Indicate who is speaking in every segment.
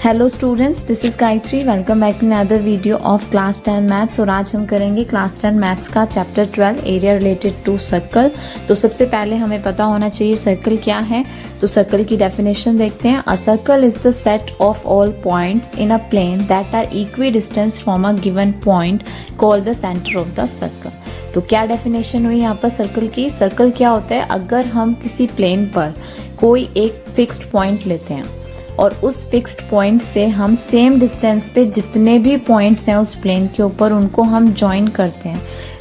Speaker 1: Hello students, this is Gayatri. Welcome back to another video of class 10 maths. और आज हम करेंगे क्लास 10 मैथ्स का chapter 12 area related to circle. तो सबसे पहले हमें पता होना चाहिए सर्कल क्या है। तो सर्कल की डेफिनेशन देखते हैं। A circle is the set of all points in a plane that are equidistance from a given point called the centre of the circle. तो क्या डेफिनेशन हुई यहाँ पर सर्कल की। सर्कल क्या होता है, अगर हम किसी प्लेन पर कोई एक फिक्स्ड पॉइंट लेते हैं और उस फिक्स्ड पॉइंट से हम सेम डिस्टेंस पे जितने भी पॉइंट्स हैं उस प्लेन के ऊपर उनको हम ज्वाइन करते हैं,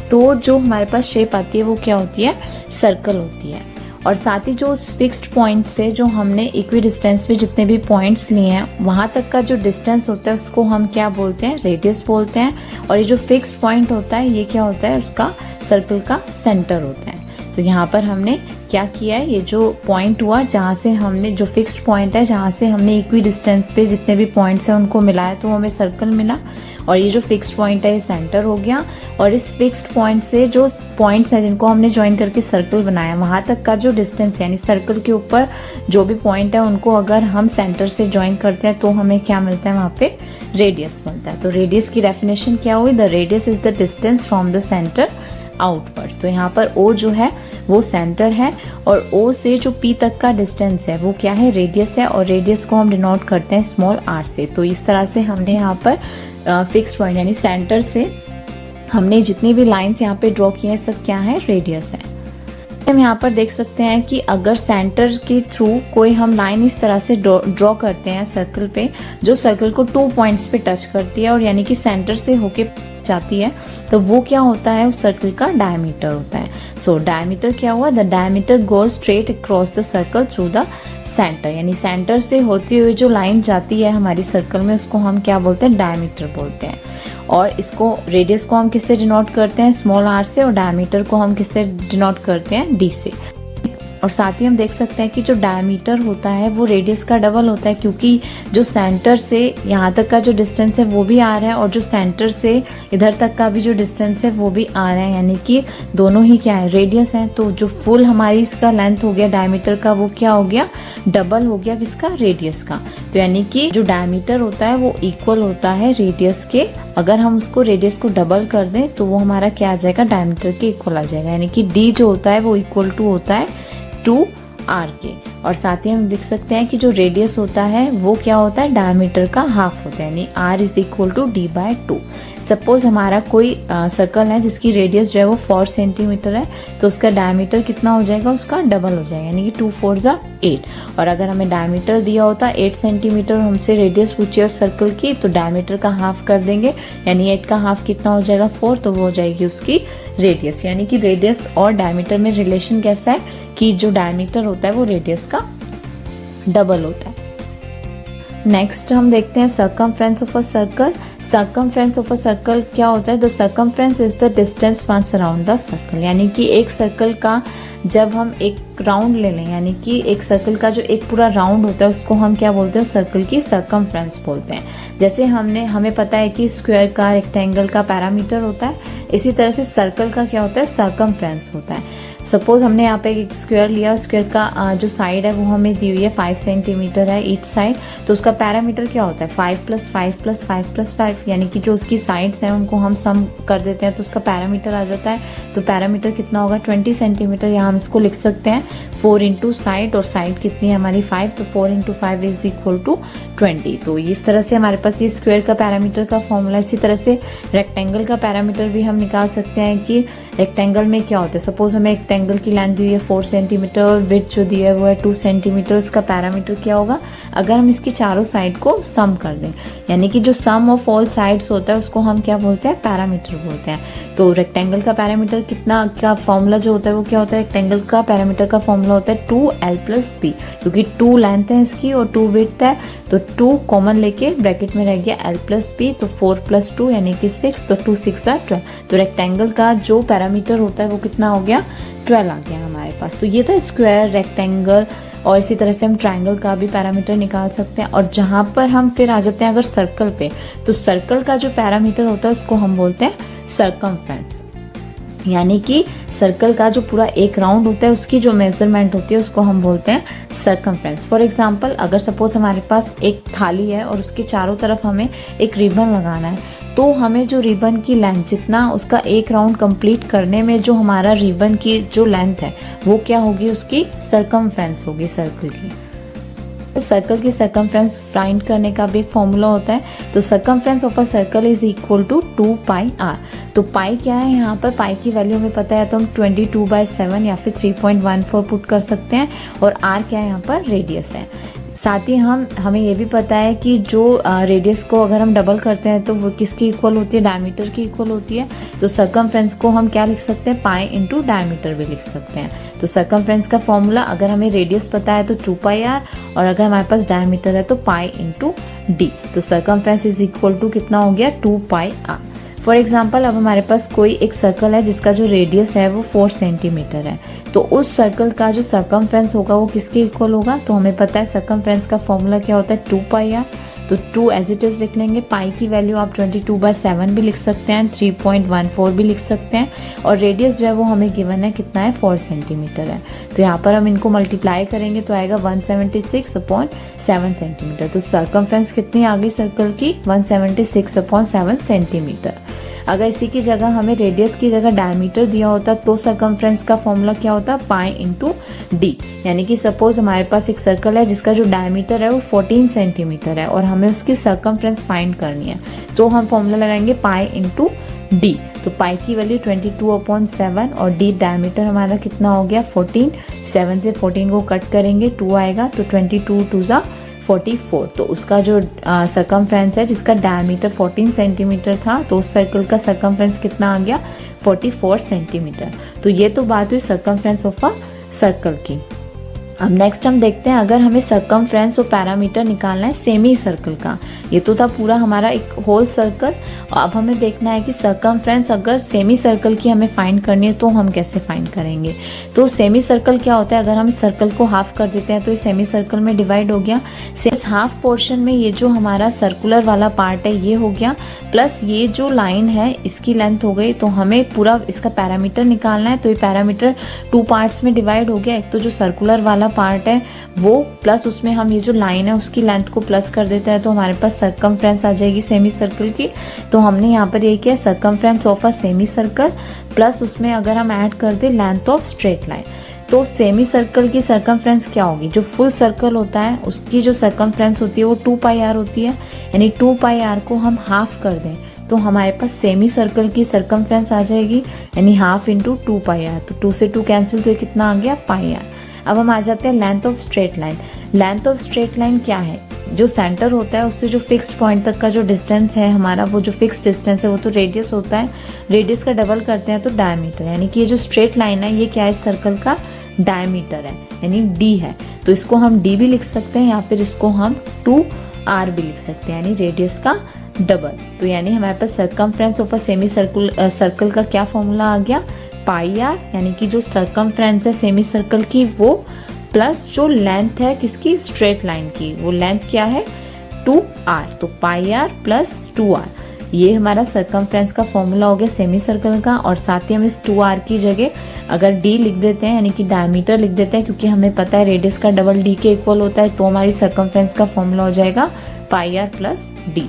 Speaker 1: तो जो हमारे पास शेप आती है वो क्या होती है, सर्कल होती है। और साथ ही जो उस फिक्स्ड पॉइंट से जो हमने इक्वी डिस्टेंस पे जितने भी पॉइंट्स लिए हैं वहां तक का जो डिस्टेंस होता है उसको हम क्या बोलते हैं, रेडियस बोलते हैं। और ये जो फिक्स्ड पॉइंट होता है ये क्या होता है, उसका सर्कल का सेंटर होता है। तो यहाँ पर हमने क्या किया है, ये जो पॉइंट हुआ जहाँ से हमने जो फिक्स्ड पॉइंट है जहाँ से हमने इक्वी डिस्टेंस पे जितने भी पॉइंट्स हैं उनको मिलाया तो हमें सर्कल मिला। और ये जो फिक्स्ड पॉइंट है ये सेंटर हो गया। और इस फिक्स्ड पॉइंट से जो पॉइंट्स हैं जिनको हमने ज्वाइन करके सर्कल बनाया वहां तक का जो डिस्टेंस है, यानी सर्कल के ऊपर जो भी पॉइंट है उनको अगर हम सेंटर से ज्वाइन करते हैं तो हमें क्या मिलता है, वहां पे रेडियस मिलता है। तो रेडियस की डेफिनेशन क्या हुई, the radius is the distance from the centre outwards. तो यहाँ पर O जो है वो सेंटर है और O से जो P तक का डिस्टेंस है वो क्या है, रेडियस है। और रेडियस को हम डिनोट करते हैं स्मॉल r से। तो इस तरह से हमने यहाँ पर फिक्स पॉइंट यानी सेंटर से हमने जितनी भी लाइंस यहाँ पे ड्रॉ किए हैं सब क्या है, रेडियस है। हम यहाँ पर देख सकते हैं कि अगर सेंटर के थ्रू कोई हम लाइन इस तरह से ड्रॉ करते हैं सर्कल पे जो सर्कल को 2 पॉइंट्स पे टच करती है और यानी कि सेंटर से होके जाती है, तो वो क्या होता है, उस सर्कल का डायमीटर होता है। सो डायमीटर क्या हुआ, the diameter goes straight across the circle through the centre. यानी सेंटर से होती हुई जो लाइन जाती है हमारी सर्कल में उसको हम क्या बोलते हैं, डायमीटर बोलते हैं। और इसको रेडियस को हम किससे डिनोट करते हैं, स्मॉल r से। और डायमीटर को हम किससे डिनोट करते हैं, d से। और साथ ही हम देख सकते हैं कि जो डायमीटर होता है वो रेडियस का डबल होता है, क्योंकि जो सेंटर से यहाँ तक का जो डिस्टेंस है वो भी आ रहा है और जो सेंटर से इधर तक का भी जो डिस्टेंस है वो भी आ रहा है, यानी कि दोनों ही क्या है, रेडियस है। तो जो फुल हमारी इसका लेंथ हो गया डायमीटर का वो क्या हो गया, डबल हो गया किसका, रेडियस का। तो यानी कि जो डायमीटर होता है वो इक्वल होता है रेडियस के। अगर हम उसको रेडियस को डबल कर दें तो वो हमारा क्या आ जाएगा, डायमीटर के इक्वल आ जाएगा। यानी कि d जो होता है वो इक्वल टू होता है 2r के। और साथ ही हम लिख सकते हैं कि जो रेडियस होता है वो क्या होता है, डायमीटर का हाफ होता है, यानी r is equal to d/2। Suppose हमारा कोई सर्कल है जिसकी रेडियस जो है वो 4 सेंटीमीटर है, तो उसका डायमीटर कितना हो जाएगा, उसका डबल हो जाएगा, यानी कि 2 4 = 8। और अगर हमें डायमीटर दिया होता 8 सेंटीमीटर, हमसे रेडियस पूछी और सर्कल की, तो डायमीटर का हाफ कर देंगे, यानी 8 का हाफ कितना हो जाएगा, 4, तो वो हो जाएगी उसकी रेडियस। यानी कि रेडियस और डायमीटर में रिलेशन कैसा है कि जो डायमीटर होता है वो रेडियस का डबल होता है। नेक्स्ट हम देखते हैं circumference of a circle. Circumference of a circle क्या होता है, the circumference is the distance once around the circle. यानी कि एक सर्कल का जब हम एक राउंड ले लें, यानी कि एक सर्कल का जो एक पूरा राउंड होता है उसको हम क्या बोलते हैं, सर्कल की सर्कमफ्रेंस बोलते हैं। जैसे हमें पता है कि स्क्वायर का, रेक्टेंगल का पैरामीटर होता है, इसी तरह से सर्कल का क्या होता है, सर्कमफ्रेंस होता है। सपोज हमने यहाँ पे एक स्क्वायर लिया, स्क्वायर का जो साइड है वो हमें दी हुई है 5 सेंटीमीटर है ईच साइड, तो उसका पैरामीटर क्या होता है, 5 + 5 + 5 + 5, यानी कि जो उसकी साइड्स हैं उनको हम सम कर देते हैं तो उसका पैरामीटर आ जाता है। तो पैरामीटर कितना होगा, 20 सेंटीमीटर। यहाँ हम इसको लिख सकते हैं 4 इंटू साइड, और साइड कितनी है हमारी 5, तो 4 × 5 इज इक्वल टू 20। तो इस तरह से हमारे पास ये स्क्वायर का पैरामीटर का फॉर्मूला। इसी तरह से रेक्टेंगल का पैरामीटर भी हम निकाल सकते हैं कि रेक्टेंगल में क्या होता है। सपोज हमें रेक्टेंगल की लेंथ दी हुई है 4 सेंटीमीटर और विड्थ जो दी है वो है 2 सेंटीमीटर। इसका पैरामीटर क्या होगा, अगर हम इसकी चारों साइड को सम कर दें, यानी कि जो सम ऑफ ऑल साइड्स होता है उसको हम क्या बोलते हैं, पैरामीटर बोलते हैं। तो रेक्टेंगल का पैरामीटर कितना का फॉर्मूला जो होता है वो क्या होता है, रेक्टेंगल का पैरामीटर का फॉर्मूला होता है 2l + b, क्योंकि 2 लेंथ है इसकी और 2 विड्थ है, तो 2 कॉमन लेके ब्रैकेट में रह गया l + b, तो 4 + 2 यानी कि 6, तो 2 6 = 12। तो रेक्टेंगल का जो पैरामीटर होता है वो कितना हो गया, 12 आ गया हमारे पास। तो ये था स्क्वायर, रेक्टेंगल, और इसी तरह से हम ट्रायंगल का भी पैरामीटर निकाल सकते हैं। और जहां पर हम फिर आ जाते हैं अगर सर्कल पे, तो सर्कल का जो पैरामीटर होता है उसको हम बोलते हैं सर्कमफ्रेंस। यानी कि सर्कल का जो पूरा एक राउंड होता है उसकी जो मेजरमेंट होती है उसको हम बोलते हैं सर्कमफ्रेंस। फॉर एग्जांपल, अगर सपोज हमारे पास एक थाली है और उसके चारों तरफ हमें एक रिबन लगाना है, तो हमें जो रिबन की लेंथ, जितना उसका एक राउंड कंप्लीट करने में जो हमारा रिबन की जो लेंथ है वो क्या होगी, उसकी सर्कमफ्रेंस होगी सर्कल की। सर्कल की सर्कमफ्रेंस फाइंड करने का भी एक फॉर्मूला होता है। तो circumference of a circle is equal to 2 pi r. तो पाई क्या है, यहाँ पर पाई की वैल्यू हमें पता है, तो हम 22/7 या फिर 3.14 पुट कर सकते हैं। और आर क्या है, यहाँ पर रेडियस है। साथ ही हमें ये भी पता है कि जो रेडियस को अगर हम डबल करते हैं तो वो किसकी इक्वल होती है, डायमीटर की इक्वल होती है। तो सर्कमफ्रेंस को हम क्या लिख सकते हैं, पाई इंटू डायमीटर भी लिख सकते हैं। तो सर्कमफ्रेंस का फॉर्मूला, अगर हमें रेडियस पता है तो 2 पाई आर, और अगर हमारे पास डायमीटर है तो पाई इंटू डी। तो सर्कमफ्रेंस इज इक्वल टू कितना हो गया, 2 पाई आर। फॉर एग्जाम्पल, अब हमारे पास कोई एक सर्कल है जिसका जो रेडियस है वो 4 सेंटीमीटर है, तो उस सर्कल का जो सर्कमफ्रेंस होगा वो किसके इक्वल होगा। तो हमें पता है सर्कमफ्रेंस का फॉर्मूला क्या होता है, 2 पाई आर। तो 2 एज इट इज लिख लेंगे। पाई की वैल्यू आप 22/7 भी लिख सकते हैं, 3.14 भी लिख सकते हैं, और रेडियस जो है वो हमें गिवन है कितना है, 4 सेंटीमीटर है। तो यहाँ पर हम इनको मल्टीप्लाई करेंगे तो आएगा 176/7 सेंटीमीटर। तो सर्कमफ्रेंस कितनी आ गई सर्कल की, 176/7 सेंटीमीटर। अगर इसी की जगह हमें रेडियस की जगह डायमीटर दिया होता तो सर्कमफ्रेंस का फॉर्मूला क्या होता, पाई इंटू डी। यानी कि सपोज हमारे पास एक सर्कल है जिसका जो डायमीटर है वो 14 सेंटीमीटर है और हमें उसकी सर्कमफ्रेंस फाइंड करनी है, तो हम फॉर्मूला लगाएंगे पाई इंटू डी। तो पाई की वैल्यू 22/7 और डी डायमीटर हमारा कितना हो गया, 14। 7 से 14 को कट करेंगे 2 आएगा, तो 22 2 जा 44। तो उसका जो सर्कमफ्रेंस है जिसका डायमीटर 14 सेंटीमीटर था, तो उस सर्कल का सर्कमफ्रेंस कितना आ गया, 44 सेंटीमीटर। तो ये तो बात हुई सर्कमफ्रेंस ऑफ अ सर्कल की। अब नेक्स्ट हम देखते हैं, अगर हमें सर्कमफ्रेंस और पैरामीटर निकालना है सेमी सर्कल का। ये तो था पूरा हमारा एक होल सर्कल। अब हमें देखना है कि सर्कमफ्रेंस अगर सेमी सर्कल की हमें फाइंड करनी है तो हम कैसे फाइंड करेंगे। तो सेमी सर्कल क्या होता है, अगर हम इस सर्कल को हाफ कर देते हैं तो ये सेमी सर्कल में डिवाइड हो गया। इस हाफ पोर्शन में ये जो हमारा सर्कुलर वाला पार्ट है ये हो गया, प्लस ये जो लाइन है इसकी लेंथ हो गई। तो हमें पूरा इसका पैरामीटर निकालना है, तो ये पैरामीटर 2 पार्ट्स में डिवाइड हो गया। एक तो जो सर्कुलर वाला पार्ट है वो, प्लस उसमें हम ये जो लाइन है उसकी लेंथ को प्लस कर देते हैं, तो हमारे पास सर्कमफ्रेंस आ जाएगी सेमी सर्कल की। तो हमने यहाँ पर ये किया, circumference of a semi circle, plus उसमें अगर हम ऐड कर दे लेंथ ऑफ स्ट्रेट लाइन। तो सेमी सर्कल की सर्कमफ्रेंस क्या होगी, जो फुल सर्कल होता है उसकी जो सर्कमफ्रेंस होती है वो 2 पाई आर होती है। यानी 2 पाई आर को हम हाफ कर दें तो हमारे पास सेमी सर्कल की सर्कमफ्रेंस आ जाएगी, यानी हाफ इंटू 2 पाई आर। तो 2 से 2 कैंसिल, तो ये कितना आ गया, पाई आर। अब हम आ जाते हैं length of straight line. Length of straight line क्या है, जो सेंटर होता है उससे जो फिक्स्ड पॉइंट तक का जो डिस्टेंस है हमारा, वो जो फिक्स्ड डिस्टेंस है वो तो रेडियस होता है। रेडियस का डबल करते हैं तो डायमीटर, यानी कि ये जो स्ट्रेट लाइन है ये क्या है, सर्कल का डायमीटर है, यानी डी है। तो इसको हम डी भी लिख सकते हैं या फिर इसको हम 2r भी लिख सकते हैं, यानी रेडियस का डबल। तो यानी हमारे पास circumference of a semicircle का क्या फॉर्मूला आ गया, पाई आर, यानी कि जो सर्कमफ्रेंस है सेमी सर्कल की वो, प्लस जो लेंथ है किसकी, स्ट्रेट लाइन की, वो लेंथ क्या है, 2r। तो पाई आर प्लस 2r, ये हमारा सर्कमफ्रेंस का फॉर्मूला हो गया सेमी सर्कल का। और साथ ही हम इस 2r की जगह अगर d लिख देते हैं, यानी कि डायमीटर लिख देते हैं, क्योंकि हमें पता है रेडियस का डबल d के इक्वल होता है, तो हमारी सर्कमफ्रेंस का फॉर्मूला हो जाएगा पाई आर प्लस d।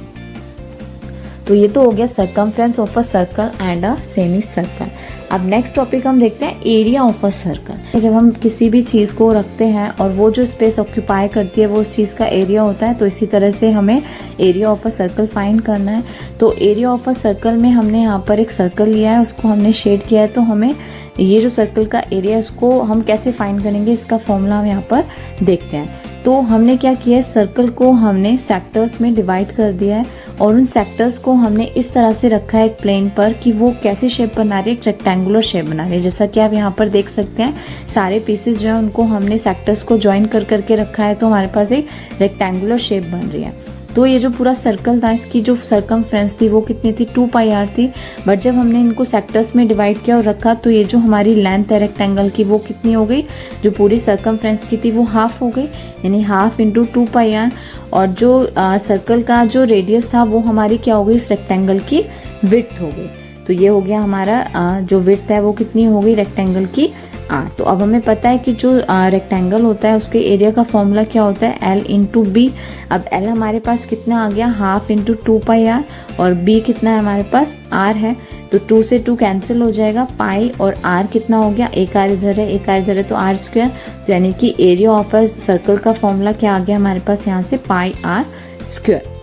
Speaker 1: तो ये तो हो गया circumference of a circle and a semi circle. अब नेक्स्ट टॉपिक हम देखते हैं एरिया ऑफ अ सर्कल। जब हम किसी भी चीज़ को रखते हैं और वो जो स्पेस ऑक्यूपाई करती है वो उस चीज़ का एरिया होता है, तो इसी तरह से हमें area of a circle find करना है। तो एरिया ऑफ अ सर्कल में हमने यहाँ पर एक सर्कल लिया है, उसको हमने शेड किया है, तो हमें ये जो सर्कल का एरिया है उसको हम कैसे फाइंड करेंगे, इसका फॉर्मूला हम यहाँ पर देखते हैं। तो हमने क्या किया है, सर्कल को हमने सेक्टर्स में डिवाइड कर दिया है और उन सेक्टर्स को हमने इस तरह से रखा है एक प्लेन पर कि वो कैसी शेप बना रही है, एक रेक्टेंगुलर शेप बना रही है। जैसा कि आप यहाँ पर देख सकते हैं, सारे पीसेस जो है उनको हमने सेक्टर्स को ज्वाइन कर करके रखा है, तो हमारे पास एक रेक्टेंगुलर शेप बन रही है। तो ये जो पूरा सर्कल था इसकी जो सर्कमफ्रेंस थी वो कितनी थी, 2 पाई आर थी। बट जब हमने इनको सेक्टर्स में डिवाइड किया और रखा तो ये जो हमारी लेंथ है रेक्टेंगल की वो कितनी हो गई, जो पूरी सर्कमफ्रेंस की थी वो हाफ हो गई, यानी हाफ इंटू 2 पाई आर। और जो सर्कल का जो रेडियस था वो हमारी क्या हो गई, इस रेक्टेंगल की विड्थ हो गई। तो तो ये हो गया हमारा जो विड्थ है वो कितनी हो गई रेक्टेंगल की r। तो अब हमें पता है कि जो रेक्टेंगल होता है उसके एरिया का फॉर्मूला क्या होता है l इंटू बी। अब l हमारे पास कितना आ गया हाफ इंटू 2πr और b कितना है हमारे पास r है, तो 2 से 2 कैंसिल हो जाएगा, पाई और r कितना हो गया, एक r इधर है एक r इधर है तो r स्क्वायर। तो यानी कि एरिया ऑफ अ सर्कल का फॉर्मूला क्या आ गया हमारे पास यहाँ से पाई r स्क्वायर।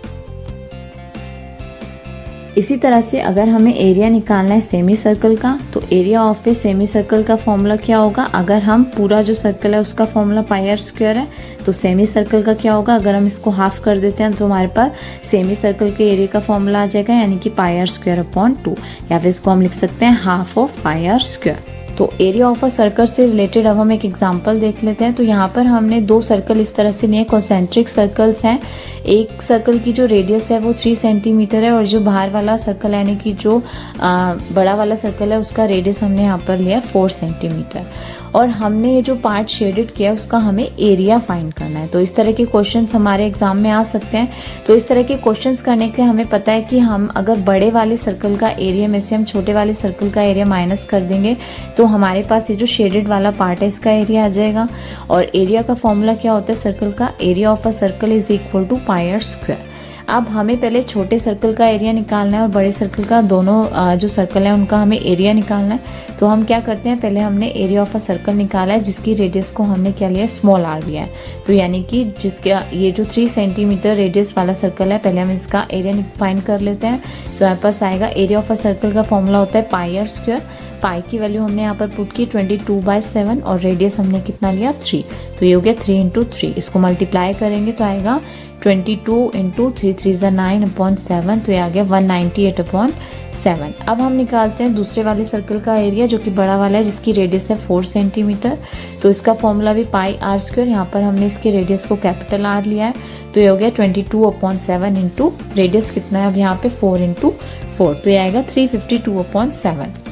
Speaker 1: इसी तरह से अगर हमें एरिया निकालना है सेमी सर्कल का, तो area of a semi circle का फॉर्मूला क्या होगा, अगर हम पूरा जो सर्कल है उसका फॉर्मूला पाई आर स्क्वायर है, तो सेमी सर्कल का क्या होगा, अगर हम इसको हाफ कर देते हैं तो हमारे पास सेमी सर्कल के एरिया का फॉर्मूला आ जाएगा, यानी कि पाई आर स्क्वायर अपॉन 2, या फिर इसको हम लिख सकते हैं half of pi r square. तो एरिया ऑफ अ सर्कल से रिलेटेड अब हम एक एग्जांपल देख लेते हैं। तो यहाँ पर हमने 2 सर्कल इस तरह से लिए, कॉन्सेंट्रिक सर्कल्स हैं। एक सर्कल की जो रेडियस है वो 3 सेंटीमीटर है और जो बाहर वाला सर्कल यानी कि जो बड़ा वाला सर्कल है उसका रेडियस हमने यहाँ पर लिया 4 सेंटीमीटर। और हमने ये जो पार्ट शेडेड किया उसका हमें एरिया फाइंड करना है। तो इस तरह के क्वेश्चंस हमारे एग्जाम में आ सकते हैं। तो इस तरह के क्वेश्चंस करने के लिए हमें पता है कि हम अगर बड़े वाले सर्कल का एरिया में से हम छोटे वाले सर्कल का एरिया माइनस कर देंगे तो हमारे पास ये जो शेडेड वाला पार्ट है इसका एरिया आ जाएगा। और एरिया का फॉर्मूला क्या होता है सर्कल का, area of a circle is equal to pi r square. अब हमें पहले छोटे सर्कल का एरिया निकालना है और बड़े सर्कल का, दोनों जो सर्कल है उनका हमें एरिया निकालना है। तो हम क्या करते हैं, पहले हमने एरिया ऑफ अ सर्कल निकाला है जिसकी रेडियस को हमने क्या लिया, स्मॉल आर लिया है। तो यानी कि जिसके ये जो 3 सेंटीमीटर रेडियस वाला सर्कल है, पहले हम इसका एरिया फाइंड कर लेते हैं। तो हमारे पास आएगा एरिया ऑफ अ सर्कल का फॉर्मूला होता है पाई आर स्क्वायर। पाई की वैल्यू हमने यहाँ पर पुट की 22/7 और रेडियस हमने कितना लिया 3, तो ये हो गया 3 इंटू 3। इसको मल्टीप्लाई करेंगे तो आएगा 22 इंटू 3 3 9/7, तो ये आ गया 198/7। अब हम निकालते हैं दूसरे वाले सर्कल का एरिया जो कि बड़ा वाला है जिसकी रेडियस है 4 सेंटीमीटर। तो इसका फॉर्मूला भी पाई आर स्क्वायर, यहाँ पर हमने इसके रेडियस को कैपिटल आर लिया है, तो ये हो गया 22/7 इंटू रेडियस कितना है अब यहाँ पे 4 इंटू 4, तो ये आएगा 352/7।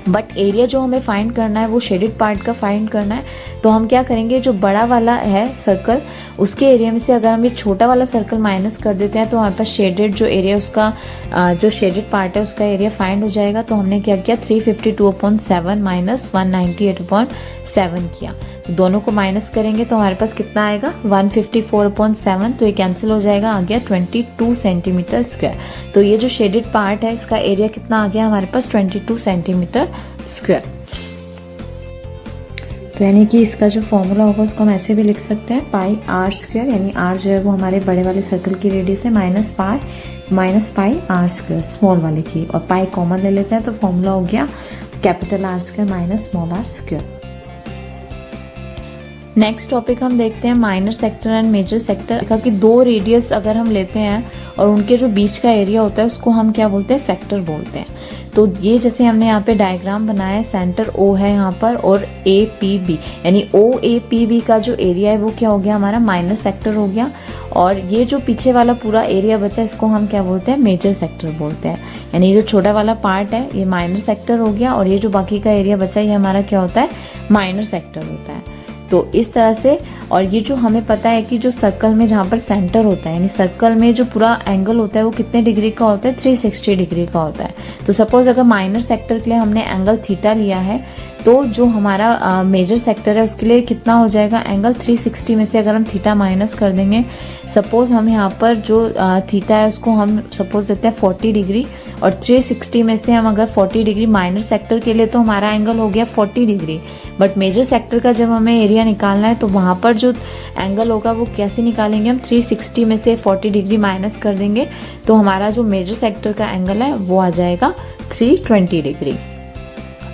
Speaker 1: बट एरिया जो हमें फाइंड करना है वो शेडेड पार्ट का फाइंड करना है। तो हम क्या करेंगे, जो बड़ा वाला है सर्कल उसके एरिया में से अगर हम ये छोटा वाला सर्कल माइनस कर देते हैं तो हमारे पास शेडेड जो एरिया उसका जो शेडेड पार्ट है उसका एरिया फाइंड हो जाएगा। तो हमने क्या किया 352/7 माइनस 198/7 किया, तो दोनों को माइनस करेंगे तो हमारे पास कितना आएगा 154/7, तो ये कैंसिल हो जाएगा, आ गया 22 सेंटीमीटर स्क्वायर। तो ये जो शेडेड पार्ट है इसका एरिया कितना आ गया हमारे पास 22 सेंटीमीटर स्क्वायर। तो यानी कि इसका जो फॉर्मूला होगा उसको हम ऐसे भी लिख सकते हैं पाई आर स्क्वायर, यानी आर जो है वो हमारे बड़े वाले सर्कल की रेडियस है minus pi r square small वाले की, और पाई कॉमन ले लेते हैं तो फॉर्मूला हो गया capital r square minus small r square. Next topic हम देखते हैं minor sector and major sector का, कि 2 रेडियस अगर हम लेते हैं और उनके जो बीच का एरिया होता है उसको हम क्या बोलते हैं, सेक्टर बोलते हैं। तो ये जैसे हमने यहाँ पे डायग्राम बनाया है, सेंटर O है यहाँ पर और APB, यानी OAPB का जो एरिया है वो क्या हो गया हमारा माइनर सेक्टर हो गया। और ये जो पीछे वाला पूरा एरिया बचा इसको हम क्या बोलते हैं, मेजर सेक्टर बोलते हैं। यानी जो छोटा वाला पार्ट है ये माइनर सेक्टर हो गया और ये जो बाकी का एरिया बचा ये हमारा क्या होता है, माइनर सेक्टर होता है। तो इस तरह से, और ये जो हमें पता है कि जो सर्कल में जहाँ पर सेंटर होता है, यानी सर्कल में जो पूरा एंगल होता है वो कितने डिग्री का होता है, 360 डिग्री का होता है। तो सपोज अगर माइनर सेक्टर के लिए हमने एंगल थीटा लिया है तो जो हमारा मेजर सेक्टर है उसके लिए कितना हो जाएगा, एंगल 360 में से अगर हम थीटा माइनस कर देंगे, सपोज हम यहाँ पर जो थीटा है उसको हम सपोज देते हैं 40 डिग्री और 360 में से हम अगर 40 डिग्री माइनर सेक्टर के लिए तो हमारा एंगल हो गया 40 डिग्री। बट मेजर सेक्टर का जब हमें एरिया निकालना है तो वहाँ पर जो एंगल होगा वो कैसे निकालेंगे, हम 360 में से 40 डिग्री माइनस कर देंगे तो हमारा जो मेजर सेक्टर का एंगल है वो आ जाएगा 320 डिग्री।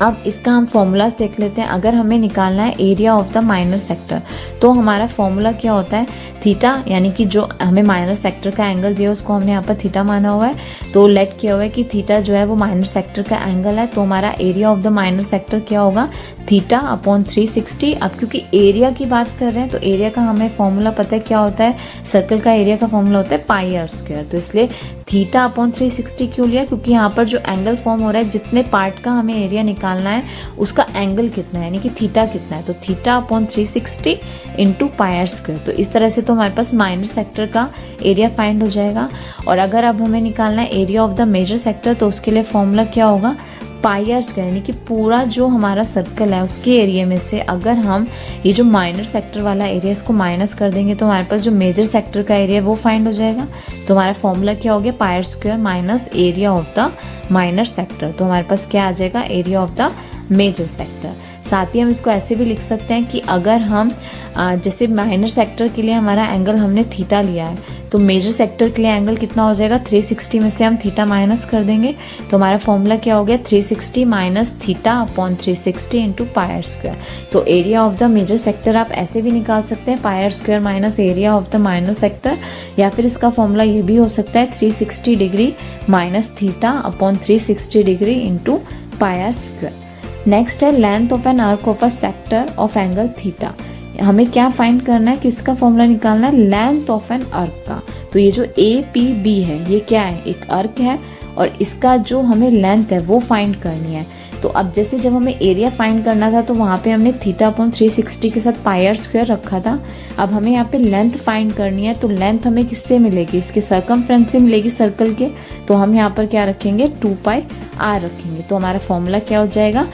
Speaker 1: अब इसका हम फॉर्मूलाज देख लेते हैं। अगर हमें निकालना है area of the minor sector तो हमारा फॉर्मूला क्या होता है, थीटा, यानी कि जो हमें माइनर सेक्टर का एंगल दिया उसको हमने यहाँ पर थीटा माना हुआ है, तो लेट किया हुआ है कि थीटा जो है वो माइनर सेक्टर का एंगल है। तो हमारा area of the minor sector क्या होगा, थीटा अपॉन 360। अब क्योंकि एरिया की बात कर रहे हैं तो एरिया का हमें फॉर्मूला पता है क्या होता है, सर्कल का एरिया का फॉर्मूला होता है पाई आर स्क्वायर, तो इसलिए थीटा अपॉन 360 क्यों लिया, क्योंकि यहाँ पर जो एंगल फॉर्म हो रहा है, जितने पार्ट का हमें एरिया निकालना है उसका एंगल कितना है, यानी कि थीटा कितना है, तो theta upon 360 into pi r square. तो इस तरह से तो हमारे पास माइनर सेक्टर का एरिया फाइंड हो जाएगा। और अगर अब हमें निकालना है area of the major sector, तो उसके लिए फॉर्मूला क्या होगा, पाई आर स्क्वायर, यानी कि पूरा जो हमारा सर्कल है उसके एरिया में से अगर हम ये जो माइनर सेक्टर वाला एरिया इसको माइनस कर देंगे तो हमारे पास जो मेजर सेक्टर का एरिया वो फाइंड हो जाएगा। तो हमारा फॉर्मूला क्या हो गया, pi r square minus area of the minor sector. तो हमारे पास क्या आ जाएगा, area of the major sector. साथ ही हम इसको ऐसे भी लिख सकते हैं कि अगर हम जैसे माइनर सेक्टर के लिए हमारा एंगल हमने थीटा लिया है, तो मेजर सेक्टर के लिए एंगल कितना हो जाएगा, 360 में से हम थीटा माइनस कर देंगे। तो हमारा फॉर्मूला क्या हो गया, 360 minus theta upon 360 into pi r square. तो area of the major sector आप ऐसे भी निकाल सकते हैं, pi r square minus area of the minor sector, या फिर इसका फॉर्मूला ये भी हो सकता है 360 degree minus theta upon 360 degree into pi r square. Next है length of an arc of a sector of angle theta. हमें क्या फाइंड करना है, किसका फॉर्मूला निकालना है, लेंथ ऑफ एन आर्क का। तो ये जो ए पी बी है ये क्या है, एक आर्क है और इसका जो हमें लेंथ है वो फाइंड करनी है। तो अब जैसे जब हमें एरिया फाइंड करना था तो वहाँ पे हमने थीटा अपॉन 360 के साथ पाई आर स्क्वायर रखा था। अब हमें यहाँ पे लेंथ फाइंड करनी है, तो लेंथ हमें किससे मिलेगी, इसके सर्कमफ्रेंस से मिलेगी सर्कल के। तो हम यहाँ पर क्या रखेंगे, 2 पाई आर रखेंगे। तो हमारा फॉर्मूला क्या हो जाएगा,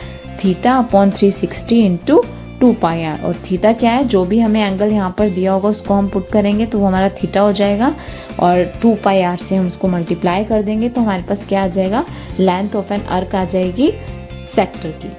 Speaker 1: theta upon 360 into 2 pi r. और थीटा क्या है, जो भी हमें एंगल यहाँ पर दिया होगा उसको हम पुट करेंगे तो वो हमारा थीटा हो जाएगा, और 2 पाई आर से हम उसको मल्टीप्लाई कर देंगे तो हमारे पास क्या आ जाएगा, लेंथ ऑफ एन आर्क आ जाएगी सेक्टर की।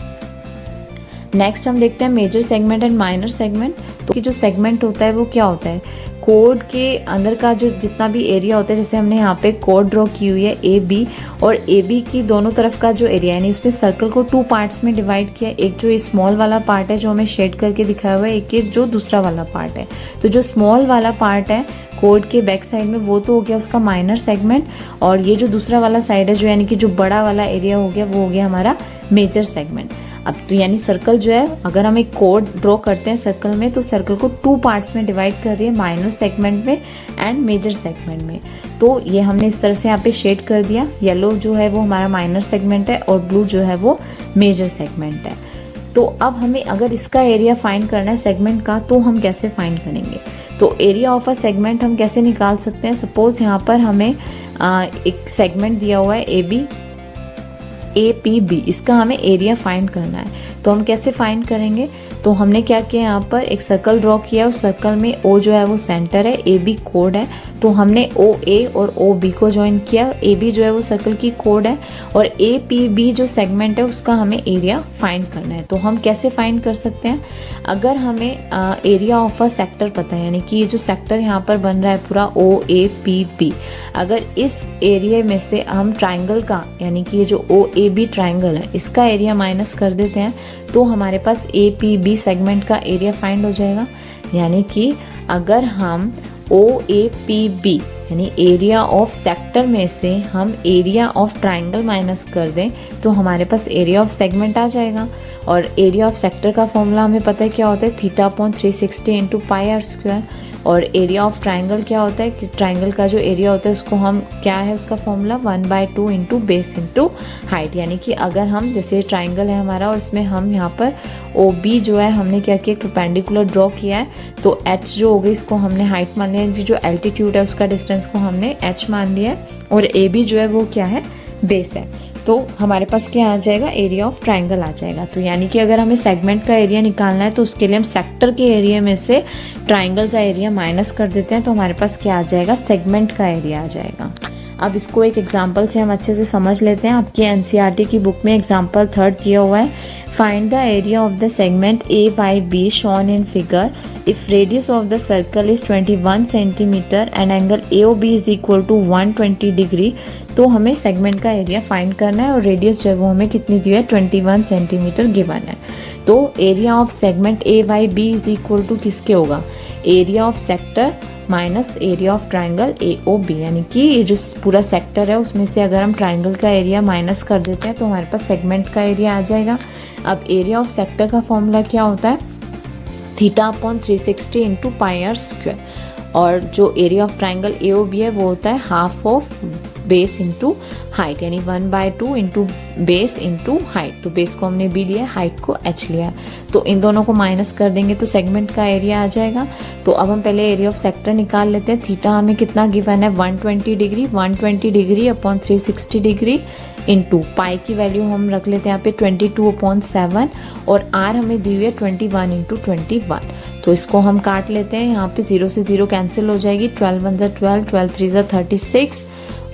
Speaker 1: नेक्स्ट हम देखते हैं major segment and minor segment. तो जो सेगमेंट होता है वो क्या होता है, कोड के अंदर का जो जितना भी एरिया होता है, जैसे हमने यहाँ पे कोड ड्रॉ की हुई है ए बी, और ए बी की दोनों तरफ का जो एरिया, यानी उसने सर्कल को 2 पार्ट्स में डिवाइड किया। एक जो स्मॉल वाला पार्ट है जो हमें शेड करके दिखाया हुआ है, एक ये जो दूसरा वाला पार्ट है। तो जो स्मॉल वाला पार्ट है कोड के बैक साइड में वो तो हो गया उसका माइनर सेगमेंट, और ये जो दूसरा वाला साइड है जो यानी कि जो बड़ा वाला एरिया हो गया वो हो गया हमारा मेजर सेगमेंट। अब तो यानी सर्कल जो है, अगर हम एक कोड ड्रॉ करते हैं सर्कल में, तो सर्कल को 2 पार्ट्स में डिवाइड कर रही है, माइनर सेगमेंट में एंड मेजर सेगमेंट में। तो ये हमने इस तरह से यहाँ पे शेड कर दिया। येलो जो है वो हमारा माइनर सेगमेंट है और ब्लू जो है वो मेजर सेगमेंट है। तो अब हमें अगर इसका एरिया फाइंड करना है सेगमेंट का, तो हम कैसे फाइंड करेंगे, तो एरिया ऑफ अ सेगमेंट हम कैसे निकाल सकते हैं। सपोज यहाँ पर हमें एक सेगमेंट दिया हुआ है ए पी बी, इसका हमें एरिया फाइंड करना है। तो हम कैसे फाइंड करेंगे, तो हमने क्या किया, यहाँ पर एक सर्कल ड्रॉ किया, उस सर्कल में ओ जो है वो सेंटर है, ए बी कोड है, तो हमने ओ ए और ओ बी को ज्वाइन किया। ए बी जो है वो सर्कल की कोड है, और ए पी बी जो सेगमेंट है उसका हमें एरिया फाइंड करना है। तो हम कैसे फाइंड कर सकते हैं, अगर हमें एरिया ऑफ अ सेक्टर पता है, यानी कि ये जो सेक्टर यहाँ पर बन रहा है पूरा ओ ए पी बी, अगर इस एरिया में से हम ट्राइंगल का, यानी कि ये जो ओ ए बी ट्राइंगल है इसका एरिया माइनस कर देते हैं, तो हमारे पास ए पी बी सेगमेंट का एरिया फाइंड हो जाएगा। यानी कि अगर हम ओ ए पी बी यानी एरिया ऑफ सेक्टर में से हम एरिया ऑफ ट्राइंगल माइनस कर दें तो हमारे पास एरिया ऑफ सेगमेंट आ जाएगा। और एरिया ऑफ सेक्टर का फॉर्मूला हमें पता है क्या होता है, theta upon 360 into pi r square. और एरिया ऑफ ट्राइंगल क्या होता है कि ट्राइंगल का जो एरिया होता है उसको हम क्या है उसका formula 1/2 into base into height. यानी कि अगर हम जैसे ट्राइंगल है हमारा और इसमें हम यहाँ पर ओ बी जो है हमने क्या किया, परपेंडिकुलर ड्रॉ किया है, तो एच जो हो गई इसको हमने हाइट मान लिया, जो एल्टीट्यूड है उसका डिस्टेंस को हमने एच मान लिया है, और ए बी जो है वो क्या है, बेस है। तो हमारे पास क्या आ जाएगा, एरिया ऑफ ट्राइंगल आ जाएगा। तो यानी कि अगर हमें सेगमेंट का एरिया निकालना है तो उसके लिए हम सेक्टर के एरिया में से ट्राइंगल का एरिया माइनस कर देते हैं, तो हमारे पास क्या आ जाएगा, सेगमेंट का एरिया आ जाएगा। अब इसको एक एग्जांपल से हम अच्छे से समझ लेते हैं। आपके एनसीईआरटी की बुक में एग्जांपल 3 दिया हुआ है, find the area of the segment A by B shown in figure if radius of the circle is 21 centimetre and angle AOB is equal to 120 degree. तो हमें सेगमेंट का एरिया फाइंड करना है और रेडियस जो है वो हमें कितनी दी है, 21 सेंटीमीटर गिवन है। तो area of segment A by B is equal to किसके होगा, area of sector minus area of triangle AOB। यानी कि ये जो पूरा सेक्टर है उसमें से अगर हम ट्राइंगल का एरिया माइनस कर देते हैं तो हमारे पास सेगमेंट का एरिया आ जाएगा। अब एरिया ऑफ सेक्टर का फॉर्मूला क्या होता है, theta upon 360 into pi r square, और जो एरिया ऑफ ट्राइंगल AOB है वो होता है half of base into height, यानी 1/2 इंटू बेस इंटू हाइट। तो बेस को हमने b लिया, हाइट को h लिया। तो इन दोनों को माइनस कर देंगे तो सेगमेंट का एरिया आ जाएगा। तो अब हम पहले एरिया ऑफ सेक्टर निकाल लेते हैं। थीटा हमें कितना गिवन है 120 degree, 120 degree upon 360 degree into पाई की वैल्यू हम रख लेते हैं यहाँ पे 22/7 और आर हमें दी हुई है 21 इंटू 21। तो इसको हम काट लेते हैं, यहाँ पे 0 से 0 कैंसिल हो जाएगी, 12 1 12, 12 3 36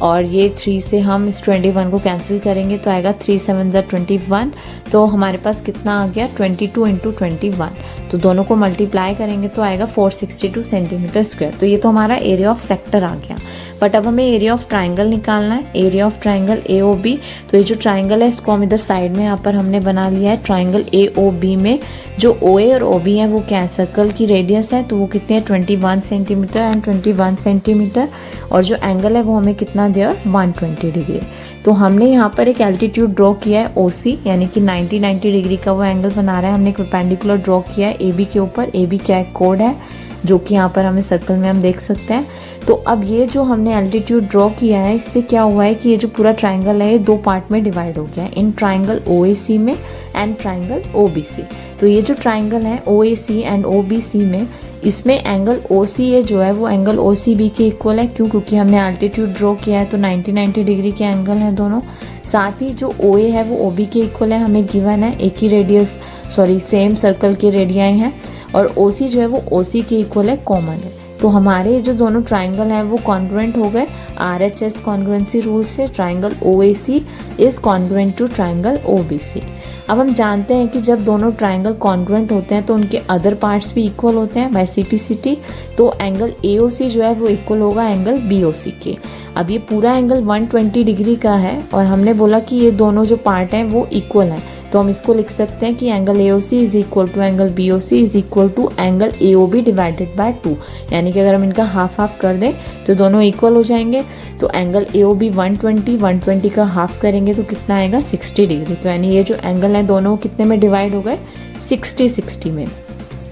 Speaker 1: और ये 3 से हम इस 21 को कैंसिल करेंगे तो आएगा 3 7 21। तो हमारे पास कितना आ गया 22 इंटू 21। तो दोनों को मल्टीप्लाई करेंगे तो आएगा 462 सेंटीमीटर स्क्वायर। तो ये तो हमारा एरिया ऑफ सेक्टर आ गया। बट अब हमें एरिया ऑफ ट्राइंगल निकालना है, एरिया ऑफ ट्राइंगल AOB। तो ये जो ट्राइंगल है इसको हम इधर साइड में यहाँ पर हमने बना लिया है। ट्राइंगल AOB में जो OA और OB है वो क्या है, सर्कल की रेडियस है, तो वो कितने हैं 21 सेंटीमीटर एंड 21 सेंटीमीटर। और जो एंगल है वो हमें कितना दिया 120 डिग्री। तो हमने यहाँ पर एक एल्टीट्यूड ड्रॉ किया है OC, यानी कि 90 डिग्री का वो एंगल बना रहा है। हमने एक परपेंडिकुलर ड्रॉ किया है AB के ऊपर। AB क्या है, कोड है, जो कि यहाँ पर हमें सर्कल में हम देख सकते हैं। तो अब ये जो हमने एल्टीट्यूड ड्रॉ किया है इससे क्या हुआ है कि ये जो पूरा ट्राइंगल है ये दो पार्ट में डिवाइड हो गया है, इन ट्राइंगल OAC में एंड ट्राइंगल OBC। तो ये जो ट्राइंगल है OAC एंड OBC में, इसमें एंगल OCA जो है वो एंगल OCB के इक्वल है। क्यों? क्योंकि हमने एल्टीट्यूड ड्रॉ किया है तो 90 डिग्री के एंगल हैं दोनों। साथ ही जो OA है वो OB के इक्वल है, हमें गिवन है, एक ही रेडियस सेम सर्कल के रेडियाई हैं। और OC जो है वो OC के इक्वल है, कॉमन है। तो हमारे जो दोनों ट्राइंगल हैं वो कॉन्ग्रुएंट हो गए RHS कॉन्ग्रुएंसी रूल से। Triangle OAC is congruent to triangle OBC। अब हम जानते हैं कि जब दोनों ट्राइंगल कॉन्ग्रुएंट होते हैं तो उनके अदर पार्ट्स भी इक्वल होते हैं बाय CPCT। तो एंगल AOC जो है वो इक्वल होगा एंगल BOC के। अब ये पूरा एंगल 120 डिग्री का है और हमने बोला कि ये दोनों जो पार्ट हैं वो इक्वल हैं, तो हम इसको लिख सकते हैं कि angle AOC is equal to angle BOC is equal to angle AOB divided by 2। यानी कि अगर हम इनका हाफ हाफ कर दें तो दोनों इक्वल हो जाएंगे। तो एंगल AOB 120 का हाफ करेंगे तो कितना आएगा 60 डिग्री। तो यानी ये जो एंगल है दोनों कितने में डिवाइड हो गए 60 में।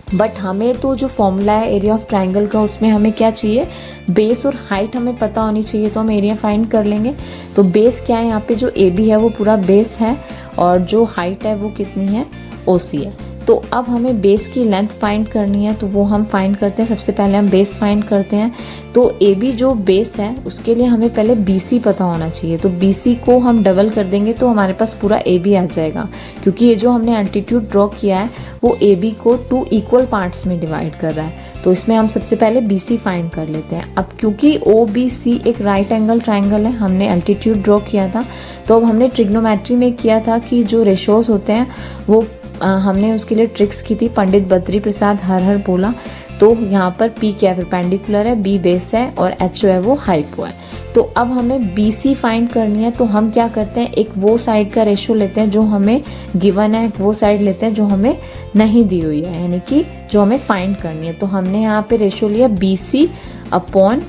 Speaker 1: बट हमें तो जो फॉर्मूला है एरिया ऑफ ट्राइंगल का उसमें हमें क्या चाहिए, बेस और हाइट हमें पता होनी चाहिए। तो हम एरिया फाइंड कर लेंगे। तो बेस क्या है, यहाँ पे जो AB है वो पूरा बेस है और जो हाइट है वो कितनी है OC है। तो अब हमें बेस की लेंथ फाइंड करनी है, तो वो हम फाइंड करते हैं। सबसे पहले हम बेस फाइंड करते हैं। तो AB जो बेस है उसके लिए हमें पहले BC पता होना चाहिए। तो BC को हम डबल कर देंगे तो हमारे पास पूरा AB आ जाएगा, क्योंकि ये जो हमने एल्टीट्यूड ड्रॉ किया है वो AB को 2 इक्वल पार्ट्स में डिवाइड कर रहा है। तो इसमें हम सबसे पहले BC फाइंड कर लेते हैं। अब क्योंकि OBC एक राइट एंगल ट्राइंगल है, हमने एल्टीट्यूड ड्रॉ किया था, तो अब हमने ट्रिग्नोमेट्री में किया था कि जो रेशोज होते हैं वो हमने उसके लिए ट्रिक्स की थी। पंडित बद्री प्रसाद हर हर बोला। तो यहाँ पर P क्या है, परपेंडिकुलर है, B बेस है और H जो है वो हाइपो है। तो अब हमें BC फाइंड करनी है। तो हम क्या करते हैं, एक वो साइड का रेशो लेते हैं जो हमें गिवन है, एक वो साइड लेते हैं जो हमें नहीं दी हुई है, यानी कि जो हमें फाइंड करनी है। तो हमने यहाँ पे रेशो लिया BC अपॉन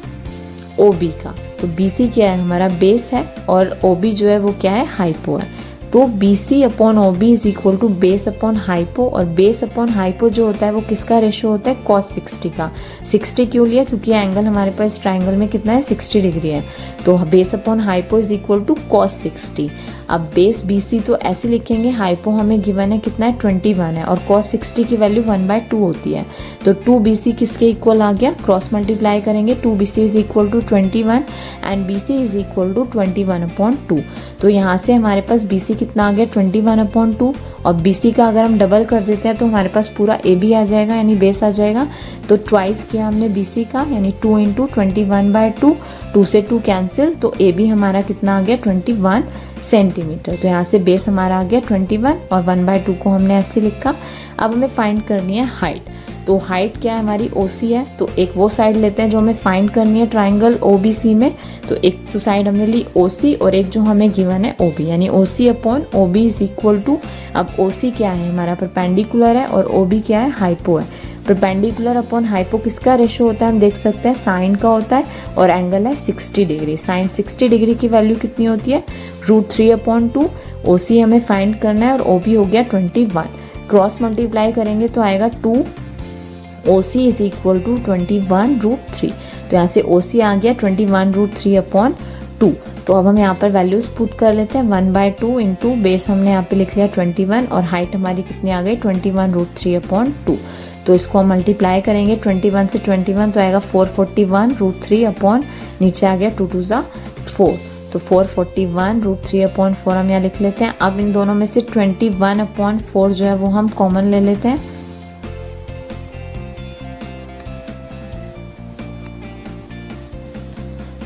Speaker 1: OB का। तो BC क्या है, हमारा बेस है और OB जो है वो क्या है, हाइपो है। तो BC upon OB is equal to base upon hypo. और बेस अपॉन हाइपो जो होता है वो किसका रेशो होता है, cos 60 का। 60 क्यों लिया, क्योंकि एंगल हमारे पास ट्राइंगल में कितना है 60 डिग्री है। तो base upon hypo is equal to cos 60। अब बेस BC तो ऐसे लिखेंगे, हाइपो हमें गिवन है कितना है 21 है और cos 60 की वैल्यू 1/2 होती है। तो 2BC किसके इक्वल आ गया, क्रॉस मल्टीप्लाई करेंगे, 2BC is equal to 21 and BC is equal to 21/2। तो यहाँ से हमारे पास BC कितना आ गया 21/2 और BC का अगर हम डबल कर देते हैं तो हमारे पास पूरा AB आ जाएगा, यानी बेस आ जाएगा। तो ट्वाइस किया हमने BC का, यानी 2 इंटू 21/2, 2 से 2 कैंसिल, तो AB हमारा कितना आ गया 21 सेंटीमीटर। तो यहाँ से बेस हमारा आ गया 21 और 1/2 को हमने ऐसे लिखा। अब हमें फाइंड करनी है हाइट। तो हाइट क्या है, हमारी OC है। तो एक वो साइड लेते हैं जो हमें फाइंड करनी है ट्राइंगल OBC में। तो एक साइड हमने ली OC और एक जो हमें गिवन है OB, यानी OC upon OB is equal to, अब OC क्या है हमारा परपेंडिकुलर है और OB क्या है, हाइपो है। परपेंडिकुलर अपॉन हाइपो किसका रेशो होता है, हम देख सकते हैं साइन का होता है और एंगल है 60 डिग्री। साइन 60 डिग्री की वैल्यू कितनी होती है, √3/2। OC हमें फाइंड करना है और OB हो गया 21। क्रॉस मल्टीप्लाई करेंगे तो आएगा 2 OC इज इक्वल टू 21√3। तो यहाँ से OC आ गया 21√3/2 2। तो अब हम यहाँ पर वैल्यूज पुट कर लेते हैं। 1/2 इंटू बेस हमने यहाँ पे लिख लिया 21 और हाइट हमारी कितनी आ गई 21√3/2। तो इसको हम मल्टीप्लाई करेंगे 21 से 21 तो आएगा 441√3 नीचे आ गया 2 2 ज़ा 4। तो 441√3/4 हम यहाँ लिख लेते हैं। अब इन दोनों में से 21/4 जो है वो हम कॉमन ले लेते हैं।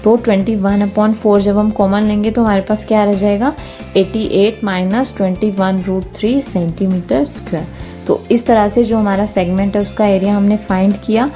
Speaker 1: तो 21/4 जब हम कॉमन लेंगे तो हमारे पास क्या रह जाएगा 88 माइनस 21√3 सेंटीमीटर स्क्वायर। तो इस तरह से जो हमारा सेगमेंट है उसका एरिया हमने फाइंड किया।